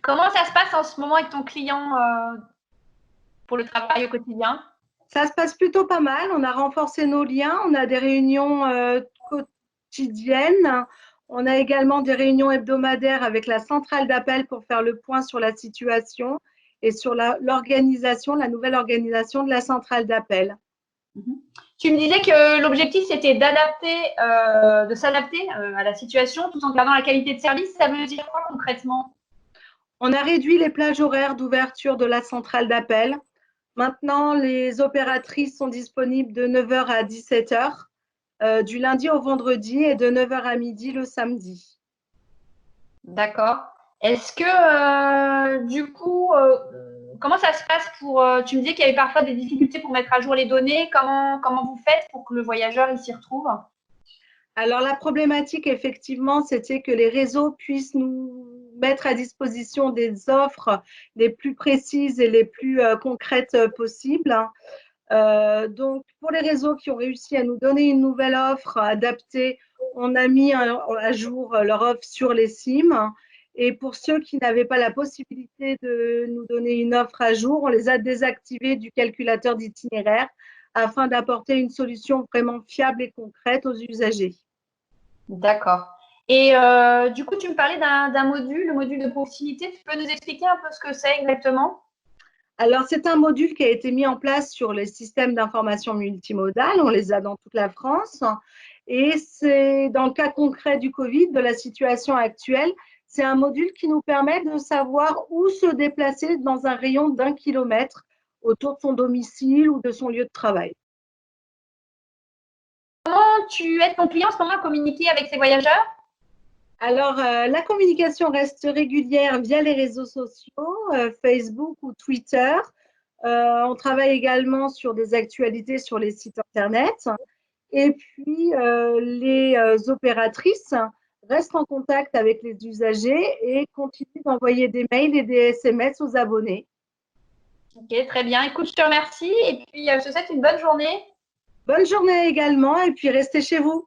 Comment ça se passe en ce moment avec ton client pour le travail au quotidien? Ça se passe plutôt pas mal. On a renforcé nos liens. On a des réunions quotidiennes. On a également des réunions hebdomadaires avec la centrale d'appel pour faire le point sur la situation et sur l'organisation, la nouvelle organisation de la centrale d'appel. Tu me disais que l'objectif, c'était de s'adapter à la situation tout en gardant la qualité de service. Ça veut dire quoi concrètement? On a réduit les plages horaires d'ouverture de la centrale d'appel. Maintenant, les opératrices sont disponibles de 9 h à 17 h, du lundi au vendredi et de 9 h à midi le samedi. D'accord. Est-ce que, du coup, comment ça se passe tu me disais qu'il y avait parfois des difficultés pour mettre à jour les données. Comment vous faites pour que le voyageur il s'y retrouve? Alors, la problématique, effectivement, c'était que les réseaux puissent nous mettre à disposition des offres les plus précises et les plus concrètes possibles. Donc, pour les réseaux qui ont réussi à nous donner une nouvelle offre adaptée, on a mis à jour leur offre sur les SIM. Et pour ceux qui n'avaient pas la possibilité de nous donner une offre à jour, on les a désactivés du calculateur d'itinéraire afin d'apporter une solution vraiment fiable et concrète aux usagers. D'accord. Et du coup, tu me parlais d'un module, le module de proximité. Tu peux nous expliquer un peu ce que c'est exactement? Alors, c'est un module qui a été mis en place sur les systèmes d'information multimodale. On les a dans toute la France. Et c'est dans le cas concret du Covid, de la situation actuelle, c'est un module qui nous permet de savoir où se déplacer dans un rayon d'1 kilomètre autour de son domicile ou de son lieu de travail. Comment tu aides ton client en ce moment à communiquer avec ses voyageurs? Alors, la communication reste régulière via les réseaux sociaux, Facebook ou Twitter. On travaille également sur des actualités sur les sites internet. Et puis, les opératrices restent en contact avec les usagers et continuent d'envoyer des mails et des SMS aux abonnés. Ok, très bien. Écoute, je te remercie et puis je te souhaite une bonne journée. Bonne journée également et puis restez chez vous.